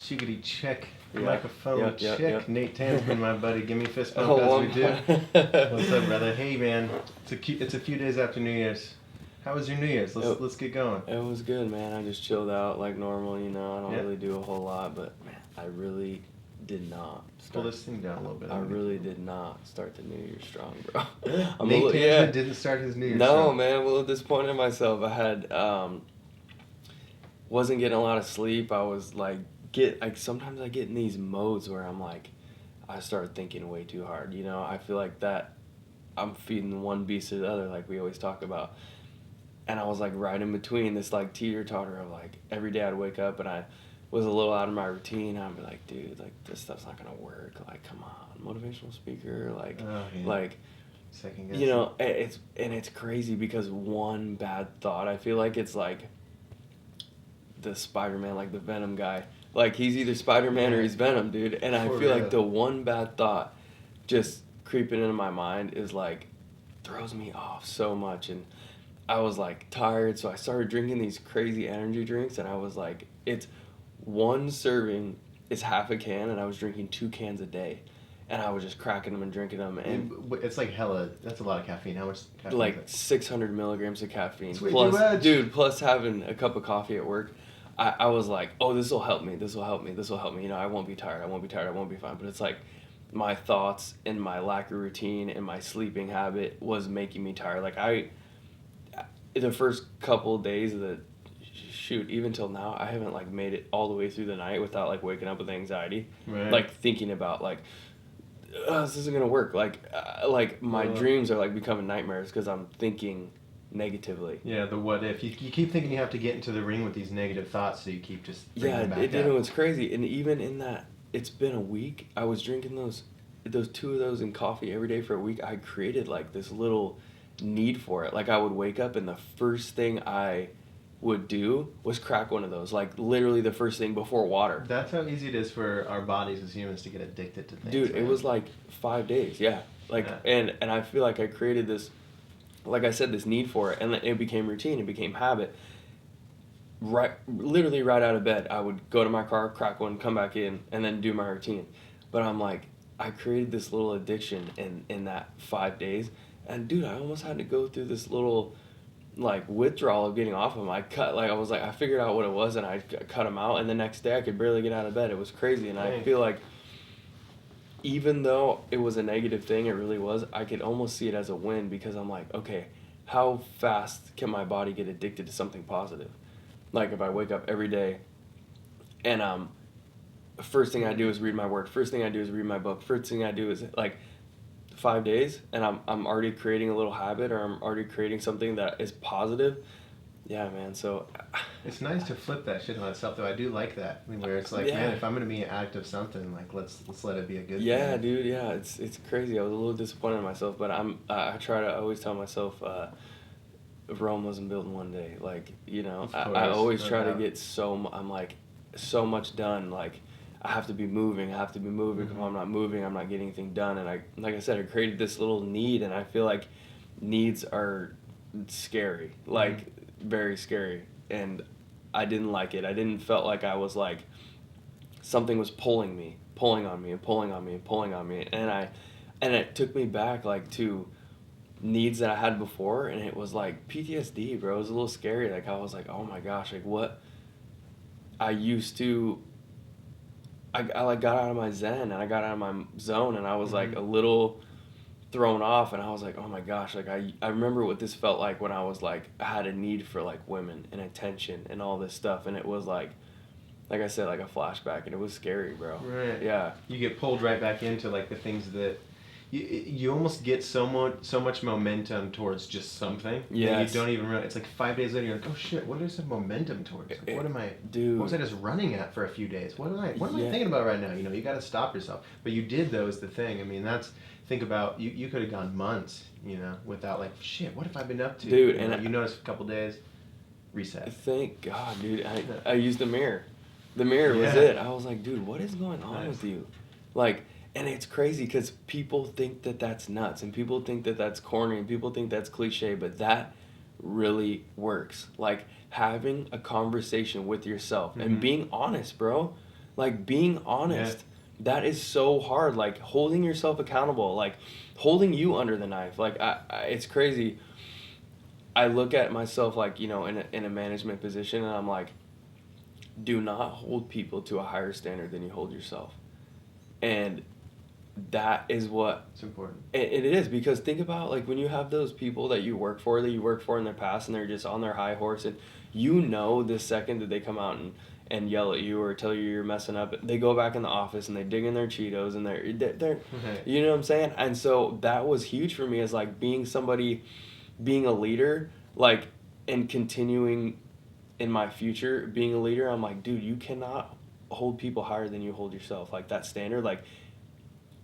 Chickadee check. Yeah. Microphone check. Yep. Nate Tansman, my buddy. Give me a fist bump Oh, as we do. What's up, brother? Hey, man. It's a few days after New Year's. How was your New Year's? Let's get going. It was good, man. I just chilled out like normal, you know. I don't Yeah. really do a whole lot, but man, I really did not Pull this thing down a little bit. I really did not start the New Year strong, bro. Nate Tansman didn't start his New Year's strong. Man, I'm a little disappointed in myself. I had wasn't getting a lot of sleep. I was like sometimes I get in these modes where I'm like I start thinking way too hard, you know. I feel like that I'm feeding one beast to the other like we always talk about. And I was like right in between this like teeter-totter of like every day I'd wake up and I was a little out of my routine. I'd be like, dude, like this stuff's not gonna work. Like, come on, motivational speaker, like, like, second guess. you know, it's crazy because one bad thought. I feel like it's like the Spider-Man, like the Venom guy. Like he's either Spider-Man or he's Venom, dude. And I feel like the one bad thought just creeping into my mind is like throws me off so much. And I was like tired, so I started drinking these crazy energy drinks, and I was like, it's one serving is half a can, and I was drinking 2 cans a day, and I was just cracking them and drinking them, and it's like hella. That's a lot of caffeine. How much caffeine? like 600 milligrams of caffeine. That's way too much. Dude, plus having a cup of coffee at work, I was like, oh, this will help me. This will help me. This will help me. You know, I won't be tired. I won't be tired. I won't be fine. But it's like my thoughts and my lack of routine and my sleeping habit was making me tired. Like the first couple of days of the shoot, even till now, I haven't like made it all the way through the night without like waking up with anxiety, like thinking about like this isn't gonna work. Like my dreams are like becoming nightmares because I'm thinking negatively. Yeah, the what if you keep thinking you have to get into the ring with these negative thoughts, so you keep just bringing them back it was crazy. And even in that, it's been a week. I was drinking those 2 of those in coffee every day for a week. I created like this little need for it. Like I would wake up and the first thing I would do was crack one of those, like literally the first thing before water. That's how easy it is for our bodies as humans to get addicted to things. Dude, it was like 5 days. And I feel like I created this, like I said, this need for it, and it became routine, it became habit. Literally right out of bed, I would go to my car, crack one, come back in, and then do my routine. But I'm like, I created this little addiction in that 5 days. And dude, I almost had to go through this little like withdrawal of getting off them. I figured out what it was and I cut them out, and the next day I could barely get out of bed. It was crazy. And I feel like even though it was a negative thing, it really was, I could almost see it as a win because I'm like, okay, how fast can my body get addicted to something positive? Like if I wake up every day and first thing I do is read my word, first thing I do is read my book, first thing I do is like 5 days, and I'm already creating a little habit, or I'm already creating something that is positive. Yeah, man. So it's nice to flip that shit on itself, though. I do like that, where it's like, man, if I'm gonna be an addict of something, like let's let it be a good thing. Yeah, dude. Yeah, it's crazy. I was a little disappointed in myself, but I try to always tell myself, Rome wasn't built in one day. Like, you know, I always try to get I'm like so much done. Like, I have to be moving. Because if I'm not moving, I'm not getting anything done. And like I said, I created this little need, and I feel like needs are scary, like very scary. And I didn't like it. I didn't felt like I was like something was pulling on me, and it took me back like to needs that I had before, and it was like PTSD, bro. It was a little scary. Like I was like, oh my gosh, like what I used to. I like got out of my zen and I got out of my zone, and I was like a little thrown off, and I was like, oh my gosh, like I remember what this felt like when I was like I had a need for like women and attention and all this stuff, and it was like I said, like a flashback, and it was scary, bro. Right. Yeah. You get pulled right back into like the things that you almost get so much momentum towards just something. Yeah. You don't even realize. It's like 5 days later, you're like, oh shit, what is the momentum towards? Like, what am I? Dude. What was I just running at for a few days? What am I thinking about right now? You know, you got to stop yourself. But you did those the thing. I mean, think about you could have gone months, you know, without like shit. What have I been up to? Dude, you notice a couple days, reset. Thank God, dude. I used the mirror. The mirror was it. I was like, dude, what is going on with you? Like. And it's crazy because people think that that's nuts, and people think that that's corny, and people think that's cliche, but that really works. Like having a conversation with yourself and being honest, bro. Like, being honest, that is so hard. Like, holding yourself accountable, like, holding you under the knife. Like, it's crazy. I look at myself, like, you know, in a management position, and I'm like, do not hold people to a higher standard than you hold yourself. And that is what It's important. it is, because think about, like, when you have those people that you work for in their past, and they're just on their high horse, and you know the second that they come out and yell at you or tell you you're messing up, they go back in the office and they dig in their Cheetos and they're you know what I'm saying? And so that was huge for me, as like being a leader, like, and continuing in my future being a leader. I'm like, dude, you cannot hold people higher than you hold yourself. Like, that standard, like,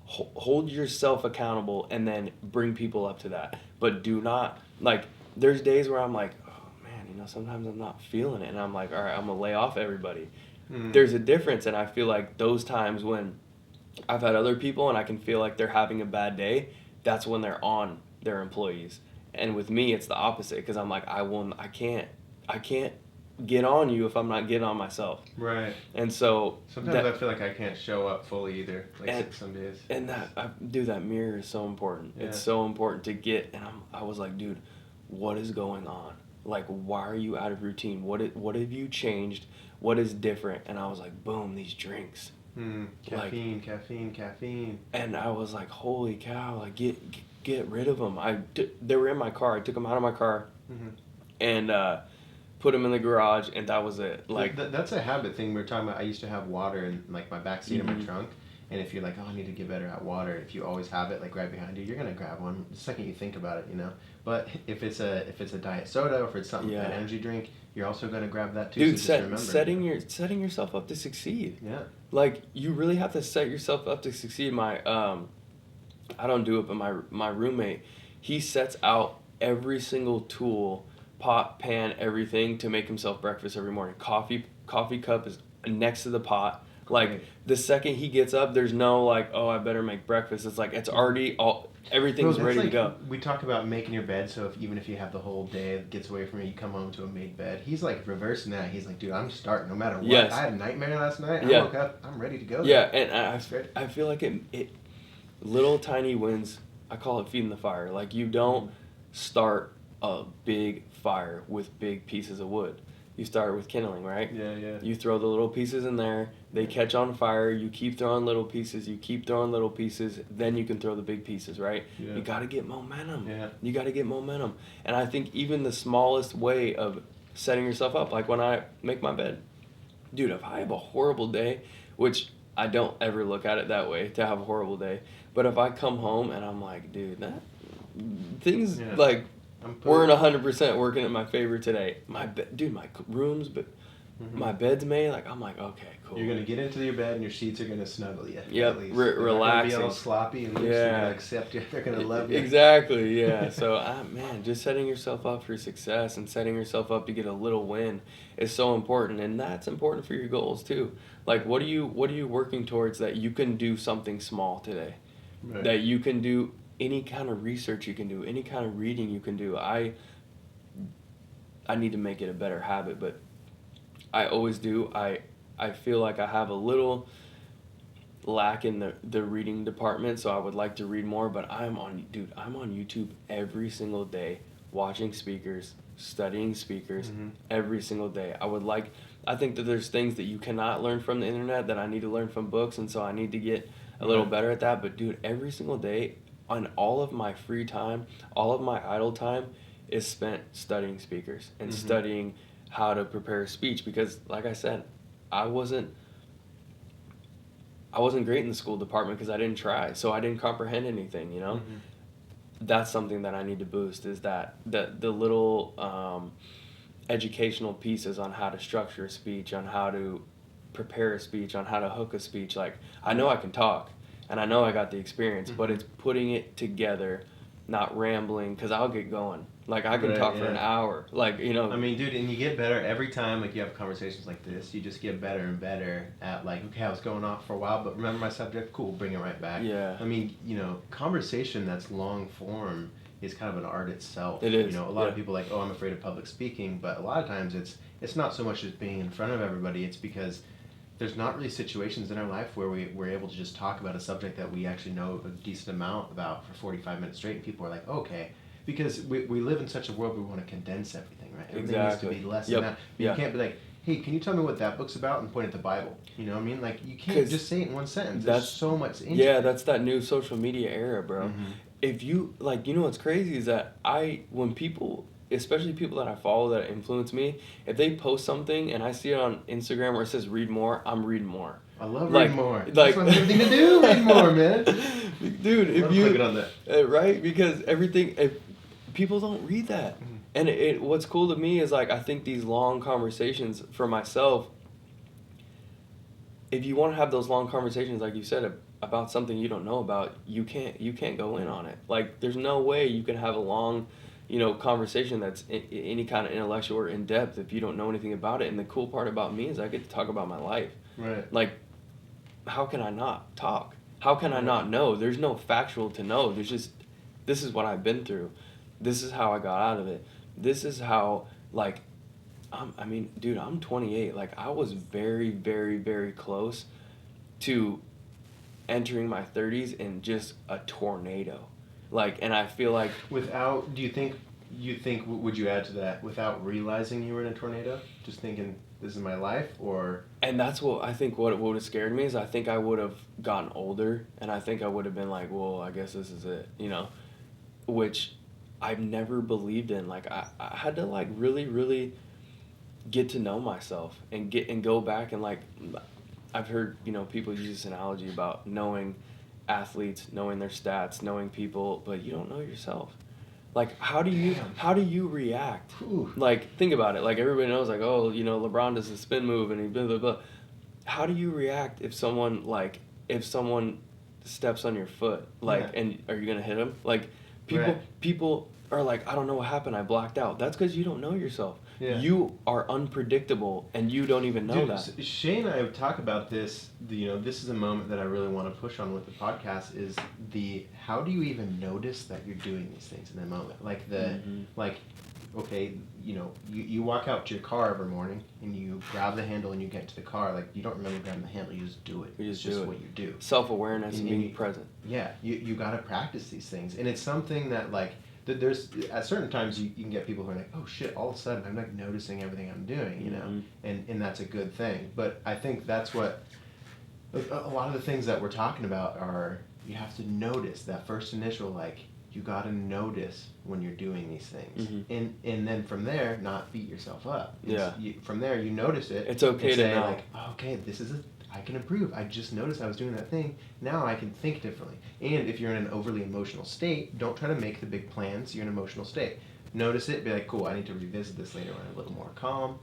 hold yourself accountable and then bring people up to that. But do not, like, there's days where I'm like, oh man, you know, sometimes I'm not feeling it, and I'm like, all right, I'm gonna lay off everybody. There's a difference, and I feel like those times when I've had other people and I can feel like they're having a bad day, that's when they're on their employees. And with me, it's the opposite, because I'm like, I can't get on you if I'm not getting on myself. Right. And so sometimes I feel like I can't show up fully either, like some days. And that mirror is so important. Yeah. It's so important to get. And I was like, dude, what is going on? Like, why are you out of routine? What have you changed? What is different? And I was like, boom, these drinks. Caffeine. And I was like, holy cow! Like, get rid of them. They were in my car. I took them out of my car, and put them in the garage, and that was it. Like, that's a habit thing we were talking about. I used to have water in like my back seat of my trunk, and if you're like, oh, I need to get better at water, if you always have it like right behind you, you're gonna grab one the second you think about it, you know. But if it's a diet soda, or if it's something an energy drink, you're also gonna grab that too. Dude, so setting yourself up to succeed. Yeah. Like, you really have to set yourself up to succeed. I don't do it, but my roommate, he sets out every single tool, pot, pan, everything, to make himself breakfast every morning. Coffee cup is next to the pot. Like, the second he gets up, there's no like, oh, I better make breakfast. It's like, it's already everything's ready to go. We talk about making your bed, so even if you have the whole day that gets away from you, you come home to a made bed. He's like reversing that. He's like, dude, I'm starting no matter what. Yes. I had a nightmare last night. I woke up, I'm ready to go. Yeah, and I feel like it little tiny wins. I call it feeding the fire. Like, you don't start a big fire with big pieces of wood. You start with kindling, right? Yeah. You throw the little pieces in there. They catch on fire. You keep throwing little pieces. Then you can throw the big pieces, right? Yeah. You got to get momentum. Yeah. You got to get momentum. And I think even the smallest way of setting yourself up, like when I make my bed, dude, if I have a horrible day, which I don't ever look at it that way, to have a horrible day, but if I come home and I'm like, dude, things like, weren't 100% working in my favor today. My room's, but my bed's made. Like, I'm like, okay, cool. You're gonna get into your bed and your sheets are gonna snuggle you. Yep, relaxing. Be all sloppy and loose. They're gonna accept you. They're gonna love you. Exactly. Yeah. So, just setting yourself up for success and setting yourself up to get a little win is so important, and that's important for your goals too. Like, what are you working towards that you can do something small today, that you can do. Any kind of research you can do, any kind of reading you can do. I need to make it a better habit, but I always do. I feel like I have a little lack in the reading department, so I would like to read more, but I'm on YouTube every single day, watching speakers, studying speakers every single day. I think that there's things that you cannot learn from the internet that I need to learn from books, and so I need to get a little better at that. But dude, every single day, on all of my free time, all of my idle time is spent studying speakers and studying how to prepare a speech, because like I said, I wasn't great in the school department because I didn't try, so I didn't comprehend anything, you know. That's something that I need to boost, is that the little educational pieces on how to structure a speech, on how to prepare a speech, on how to hook a speech. Like, I know I can talk, and I know I got the experience, but it's putting it together, not rambling, because I'll get going. Like, I can talk for an hour. Like, you know. I mean, dude, and you get better every time, like, you have conversations like this. You just get better and better at, like, okay, I was going off for a while, but remember my subject? Cool, bring it right back. Yeah. I mean, you know, conversation that's long form is kind of an art itself. It is. You know, a lot of people are like, oh, I'm afraid of public speaking, but a lot of times it's not so much as being in front of everybody. It's because there's not really situations in our life where we're able to just talk about a subject that we actually know a decent amount about for 45 minutes straight, and people are like, okay. Because we live in such a world where we want to condense everything, right? Everything Exactly. needs to be less Yep. than that. But Yeah. you can't be like, hey, can you tell me what that book's about, and point at the Bible? You know what I mean? Like, you can't just say it in one sentence. There's so much into Yeah, it. that's that new social media era, bro. Mhm. If you like, you know what's crazy is that when people, especially people that I follow that influence me, if they post something and I see it on Instagram where it says read more, I'm reading more. I love Like- reading more. like- That's my favorite thing to do. Read more, man. Dude, if Love you clicking on that. right, because if people don't read that, Mhm. and what's cool to me is like I think these long conversations for myself. If you want to have those long conversations, like you said, about something you don't know about, you can't go in on it. Like there's no way you can have a long, conversation that's any kind of intellectual or in depth if you don't know anything about it. And the cool part about me is I get to talk about my life. Right. Like, how can I not talk? How can I not know? There's no factual to know. There's just, this is what I've been through. This is how I got out of it. This is how, like, dude, I'm 28. Like, I was very, very, very close to entering my 30s in just a tornado. Like, and I feel like... Without, would you add to that, without realizing you were in a tornado? Just thinking, this is my life, or... And that's what I think what would have scared me is I think I would have gotten older, and I think I would have been like, well, I guess this is it, which I've never believed in. Like, I had to, like, really, really get to know myself and go back and, like, I've heard, people use this analogy about knowing athletes, knowing their stats, knowing people, but you don't know yourself. Like, how do you react? Whew. Like, think about it. Like, everybody knows, like, oh, LeBron does a spin move and he blah, blah, blah. How do you react if someone steps on your foot? Like, Yeah. and are you going to hit him? Like, Right. people are like, I don't know what happened. I blacked out. That's because you don't know yourself. Yeah. You are unpredictable and you don't even know Dude, that. Shay and I talk about this. This is a moment that I really want to push on with the podcast. Is how do you even notice that you're doing these things in that moment? Like okay, you walk out to your car every morning and you grab the handle and you get to the car. Like, you don't remember grabbing the handle, you just do it. You just it's do it. What you do. Self-awareness and being you- present. Yeah, you got to practice these things, and it's something that like there's at certain times you can get people who are like, oh shit, all of a sudden I'm like noticing everything I'm doing, and that's a good thing. But I think that's what a lot of the things that we're talking about are, you have to notice that first initial, like, you got to notice when you're doing these things, and then from there, not beat yourself up. From there, you notice it. It's okay and to say, know. like, oh, okay, I can improve. I just noticed I was doing that thing. Now I can think differently. And if you're in an overly emotional state, don't try to make the big plans. You're in an emotional state. Notice it. Be like, cool, I need to revisit this later when I'm a little more calm.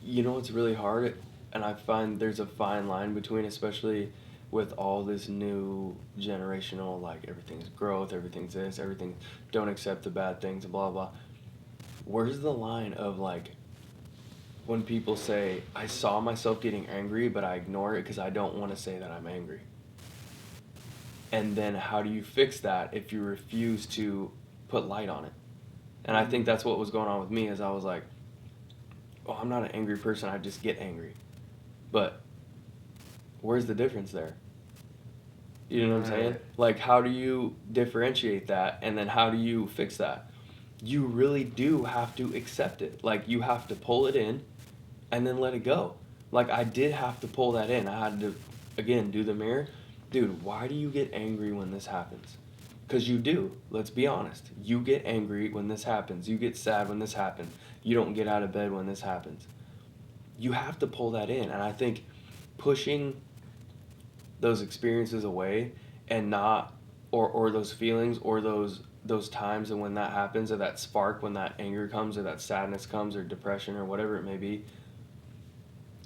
You know what's really hard? And I find there's a fine line between, especially with all this new generational, like, everything's growth, everything's this, everything, don't accept the bad things, blah, blah. Where's the line of, like, when people say, I saw myself getting angry, but I ignore it because I don't want to say that I'm angry? And then how do you fix that if you refuse to put light on it? And I think that's what was going on with me, is I was like, oh, I'm not an angry person, I just get angry. But where's the difference there? You know what I'm saying? Right. Like, how do you differentiate that, and then how do you fix that? You really do have to accept it. Like, you have to pull it in and then let it go. Like, I did have to pull that in. I had to, again, do the mirror. Dude, why do you get angry when this happens? Because you do. Let's be honest. You get angry when this happens. You get sad when this happens. You don't get out of bed when this happens. You have to pull that in. And I think pushing those experiences away and not, or those feelings, or those times, and when that happens, or that spark, when that anger comes, or that sadness comes, or depression, or whatever it may be,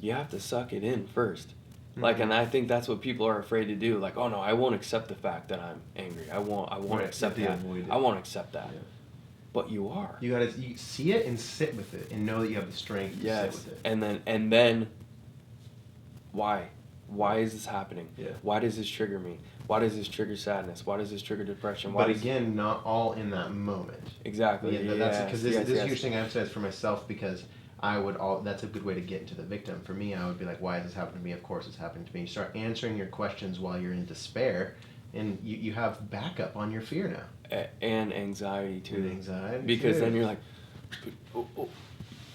you have to suck it in first. Like, and I think that's what people are afraid to do. Like, oh no, I won't accept the fact that I'm angry. I won't accept that. I won't accept that. Yeah. But you are. You see it and sit with it and know that you have the strength to sit with it. And then why? Why is this happening? Yeah. Why does this trigger me? Why does this trigger sadness? Why does this trigger depression? But again, not all in that moment. Exactly. Yeah, that's because this is a huge thing I emphasize for myself, because that's a good way to get into the victim. For me, I would be like, why is this happening to me? Of course it's happening to me. You start answering your questions while you're in despair, and you have backup on your fear now. And anxiety too. And anxiety because too. then you're like, oh,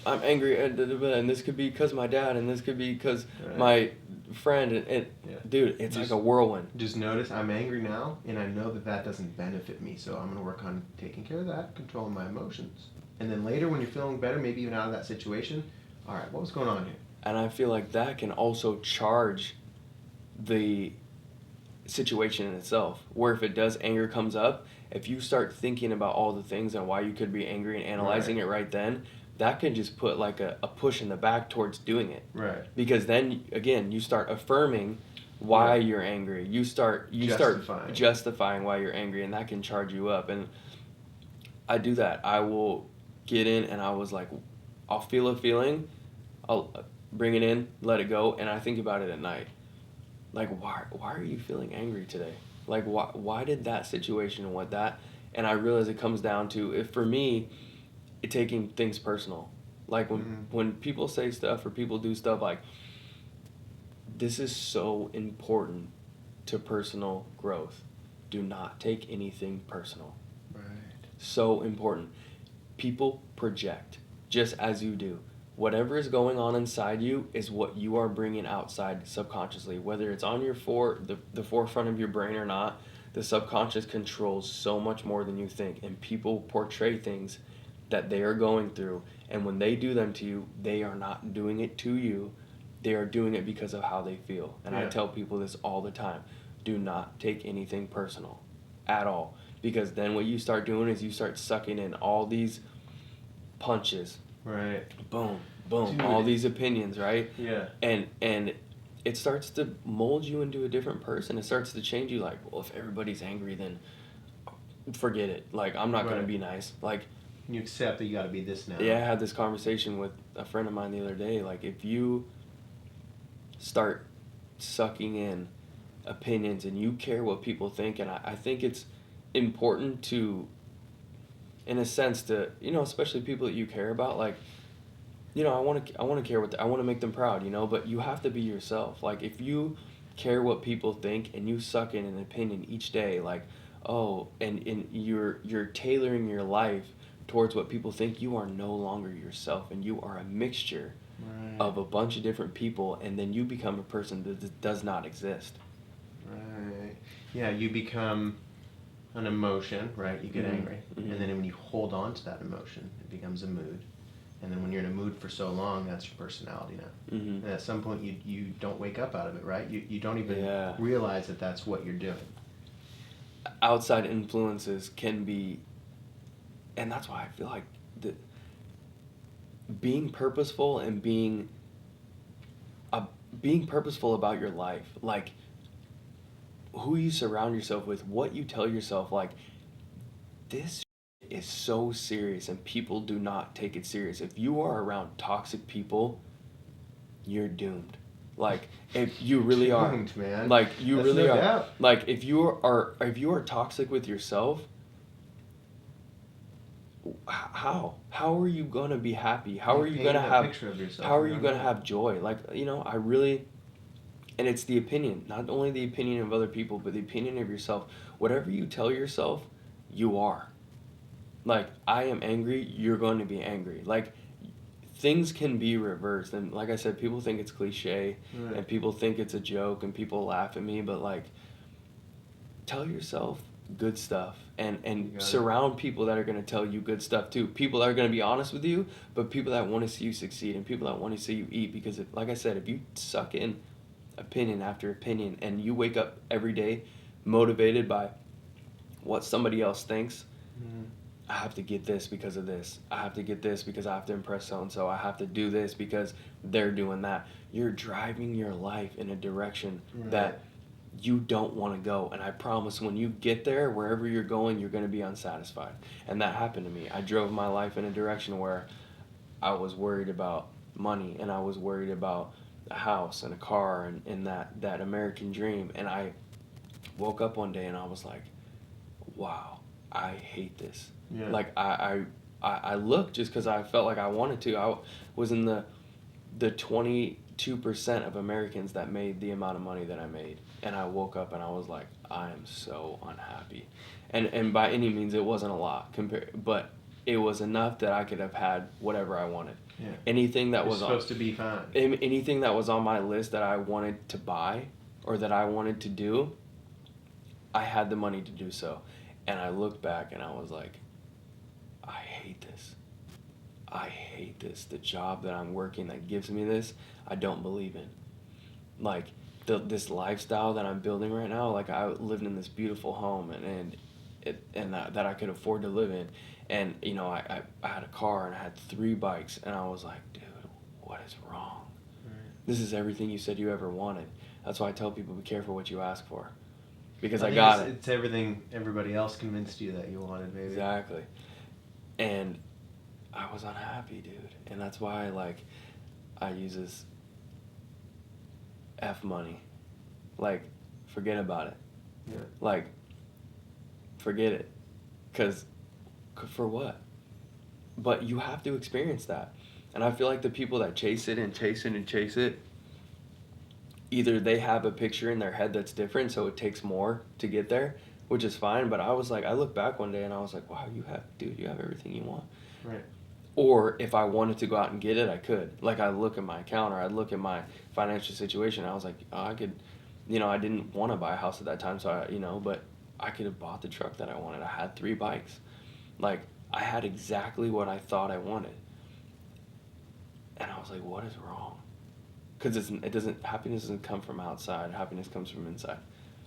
I'm angry, and this could be because my dad, and this could be because my friend, and Yeah. dude, it's like a whirlwind. Just notice I'm angry now, and I know that that doesn't benefit me, so I'm going to work on taking care of that, controlling my emotions. And then later, when you're feeling better, maybe even out of that situation, all right, what was going on here? And I feel like that can also charge the situation in itself, where if it does, anger comes up, if you start thinking about all the things and why you could be angry and analyzing it right then, that can just put like a push in the back towards doing it. Right. Because then again, you start affirming why you're angry. You start justifying why you're angry, and that can charge you up. And I do that. I will get in, and I was like, I'll feel a feeling, I'll bring it in, let it go, and I think about it at night. Like, why are you feeling angry today? Like, why did that situation and what that? And I realize it comes down to, if for me, taking things personal. Like when people say stuff or people do stuff, like, this is so important to personal growth. Do not take anything personal. Right. So important. People project just as you do. Whatever is going on inside you is what you are bringing outside subconsciously. Whether it's on your the forefront of your brain or not, the subconscious controls so much more than you think. And people portray things that they are going through. And when they do them to you, they are not doing it to you. They are doing it because of how they feel. And I tell people this all the time. Do not take anything personal at all. Because then what you start doing is you start sucking in all these punches. Right. Boom, boom, Dude. all these opinions, right? Yeah. And it starts to mold you into a different person. It starts to change you. Like, well, if everybody's angry, then forget it. Like, I'm not going to be nice. Like, you accept that you got to be this now. Yeah, I had this conversation with a friend of mine the other day. Like, if you start sucking in opinions and you care what people think, and I think it's important to, in a sense, to, especially people that you care about, like, I want to care I want to make them proud, but you have to be yourself. Like, if you care what people think and you suck in an opinion each day, like, and you're tailoring your life towards what people think, you are no longer yourself, and you are a mixture of a bunch of different people, and then you become a person that does not exist. Right. Yeah, you become an emotion, right? You get angry. And then when you hold on to that emotion, it becomes a mood. And then when you're in a mood for so long, that's your personality now. And at some point, you don't wake up out of it, right? You don't even realize that that's what you're doing. Outside influences can be, and that's why I feel like being purposeful and being purposeful about your life, like who you surround yourself with, what you tell yourself, like, this is so serious and people do not take it serious. If you are around toxic people, you're doomed. Like, if you really are, man. like, you That's really no are. doubt. Like, if you are toxic with yourself, how are you gonna be happy? How are you gonna have picture of yourself? How are you gonna have joy? Like, I really, and it's the opinion, not only the opinion of other people, but the opinion of yourself. Whatever you tell yourself, you are. Like, I am angry, you're going to be angry. Like, things can be reversed. And like I said, people think it's cliche, and people think it's a joke, and people laugh at me, but, like, tell yourself good stuff, and surround people that are going to tell you good stuff too. People that are going to be honest with you, but people that want to see you succeed, and people that want to see you eat. Because, like I said, if you suck in opinion after opinion and you wake up every day motivated by what somebody else thinks, I have to get this because of this. I have to get this because I have to impress so-and-so. I have to do this because they're doing that. You're driving your life in a direction that you don't want to go. And I promise when you get there, wherever you're going, you're going to be unsatisfied. And that happened to me. I drove my life in a direction where I was worried about money, and I was worried about a house and a car and that American dream. And I woke up one day and I was like, wow, I hate this. Yeah. Like, I I looked just because I felt like I wanted to. I was in the 22% of Americans that made the amount of money that I made, and I woke up and I was like, I am so unhappy, and by any means it wasn't a lot but it was enough that I could have had whatever I wanted. Yeah. Anything that You're was supposed to be fine. anything that was on my list that I wanted to buy or that I wanted to do, I had the money to do so. And I looked back and I was like, I hate this. I hate this. The job that I'm working that gives me this, I don't believe in. Like, this lifestyle that I'm building right now, like, I lived in this beautiful home and that I could afford to live in. And, you know, I had a car and I had 3 bikes. And I was like, dude, what is wrong? Right. This is everything you said you ever wanted. That's why I tell people, be careful what you ask for. Because I think got it. It's everything everybody else convinced you that you wanted, maybe. Exactly. And I was unhappy, dude. And that's why, like, I use this F money. Like, forget about it. Yeah. Like, forget it. Because, for what? But you have to experience that. And I feel like the people that chase it and chase it and chase it, either they have a picture in their head that's different, so it takes more to get there, which is fine. But I was like, I looked back one day and I was like, wow, you have everything you want. Right. Or if I wanted to go out and get it, I could. Like, I'd look at my account or I'd look at my financial situation. And I was like, oh, I could, you know, I didn't want to buy a house at that time, so but I could have bought the truck that I wanted. I had 3 bikes. Like, I had exactly what I thought I wanted. And I was like, what is wrong? Because happiness doesn't come from outside. Happiness comes from inside.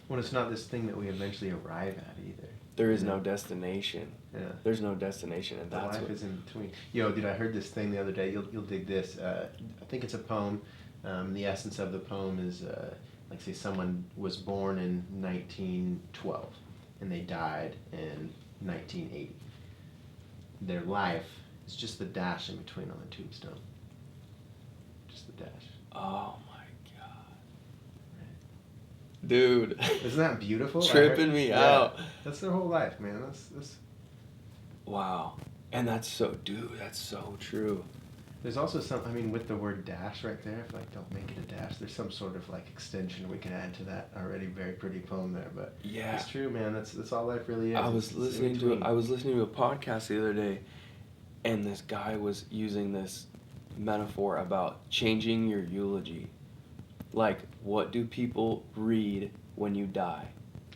Well, it's not this thing that we eventually arrive at either. There is no destination. Yeah. There's no destination, and that's life is in between. Yo, dude, I heard this thing the other day. You'll dig this. I think it's a poem. The essence of the poem is, like, say someone was born in 1912 and they died in 1980. Their life is just the dash in between on the tombstone. Just the dash. Oh my god. Dude. Isn't that beautiful? Tripping me out. That's their whole life, man. That's. Wow. And that's so true. There's also with the word dash right there, if like don't make it a dash, there's some sort of like extension we can add to that already very pretty poem there, but yeah, it's true, man. That's all life really is. I was listening to a podcast the other day, and this guy was using this metaphor about changing your eulogy. Like, what do people read when you die?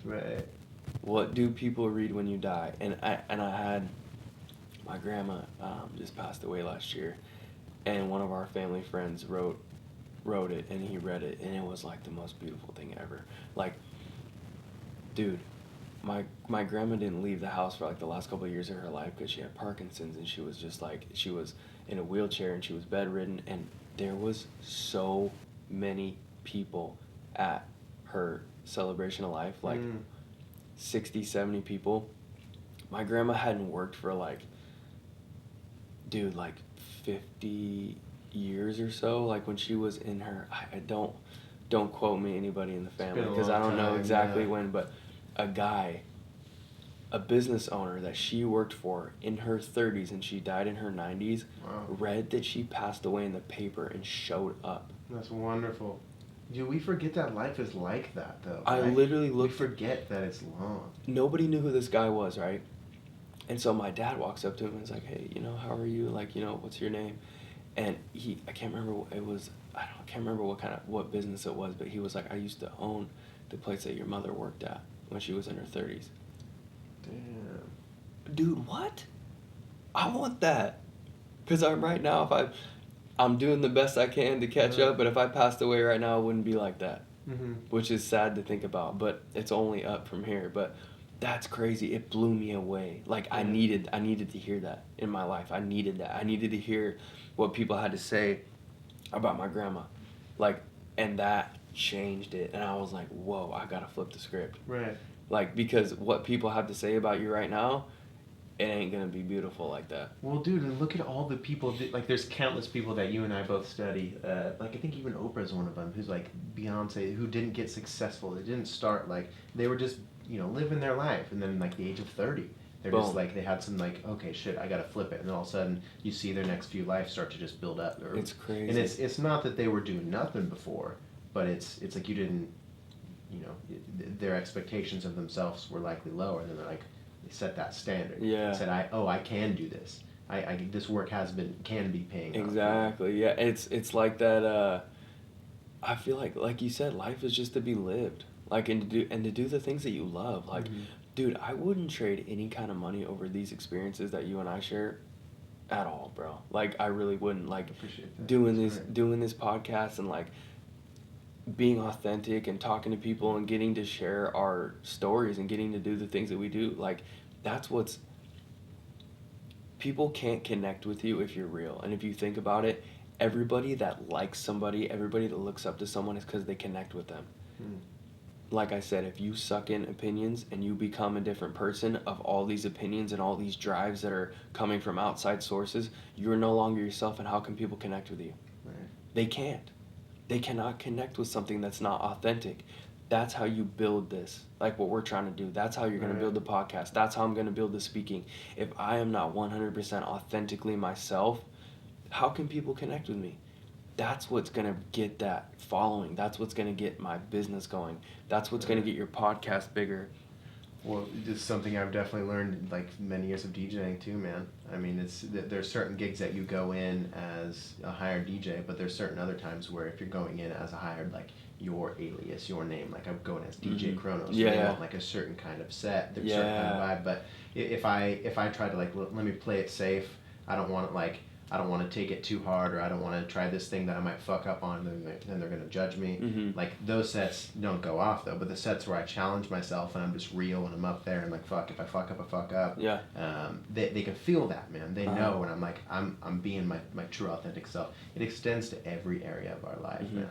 Right. What do people read when you die? And I had my grandma just passed away last year, and one of our family friends wrote it, and he read it, and it was like the most beautiful thing ever. Like, dude, my grandma didn't leave the house for like the last couple of years of her life because she had Parkinson's, and she was just like, she was in a wheelchair and she was bedridden, and there was so many people at her celebration of life, like 60, 70 people. My grandma hadn't worked for like 50 years or so, like when she was in her, I don't quote me, anybody in the family, because I don't know exactly when, but a business owner that she worked for in her 30s and she died in her 90s, wow, read that she passed away in the paper and showed up. That's wonderful. Dude, we forget that life is like that, though. I literally looked. We forget that it's long. Nobody knew who this guy was, right? And so my dad walks up to him and is like, hey, how are you? Like, what's your name? And I can't remember what it was. I can't remember what business it was, but he was like, I used to own the place that your mother worked at when she was in her 30s. Damn. Dude, what? I want that. Because I'm doing the best I can to catch up, but if I passed away right now, it wouldn't be like that. Mm-hmm. Which is sad to think about, but it's only up from here. But that's crazy. It blew me away. Like, I needed to hear that in my life. I needed that. I needed to hear what people had to say about my grandma. Like, and that changed it. And I was like, whoa, I gotta flip the script. Right. Like, because what people have to say about you right now, it ain't gonna be beautiful like that. Well, dude, and look at all the people, like, there's countless people that you and I both study. Like, I think even Oprah's one of them, who's like Beyonce, who didn't get successful. They didn't start, like, they were just, living their life. And then, like, the age of 30, They're Boom. just like, they had some like, okay, shit, I gotta flip it, and then all of a sudden you see their next few lives start to just build up. It's crazy. And it's not that they were doing nothing before, but it's like you didn't, you know, their expectations of themselves were likely lower, and then they're like, they set that standard. Yeah. Said, I can do this. I this work can be paying off. Exactly. Yeah. It's like that. I feel like you said, life is just to be lived. Like, and to do the things that you love. Like, dude, I wouldn't trade any kind of money over these experiences that you and I share at all, bro. Like, I really wouldn't. Like, Appreciate that. doing this podcast and like being authentic and talking to people and getting to share our stories and getting to do the things that we do. Like, that's what's people can't connect with you if you're real. And if you think about it, everybody that likes somebody, everybody that looks up to someone is because they connect with them. Like I said, if you suck in opinions and you become a different person of all these opinions and all these drives that are coming from outside sources, you're no longer yourself, and how can people connect with you? Right. They can't. They cannot connect with something that's not authentic. That's how you build this, like what we're trying to do. That's how you're going to build the podcast. That's how I'm going to build the speaking. If I am not 100% authentically myself, how can people connect with me? That's what's going to get that following. That's what's going to get my business going. That's what's going to get your podcast bigger. Well, it's something I've definitely learned, like many years of DJing too, man. I mean, there's certain gigs that you go in as a hired DJ, but there's certain other times where if you're going in as a hired, like your alias, your name, like I'm going as DJ Chronos, Yeah. they want like a certain kind of set, there's a certain kind of vibe. But if I try to like let me play it safe, I don't want it like. I don't want to take it too hard, or I don't want to try this thing that I might fuck up on, and then they're going to judge me. Like, those sets don't go off, though, but the sets where I challenge myself and I'm just real and I'm up there and like, fuck, if I fuck up, I fuck up. Yeah. They can feel that, man. They know when I'm like, I'm being my true authentic self. It extends to every area of our life, man.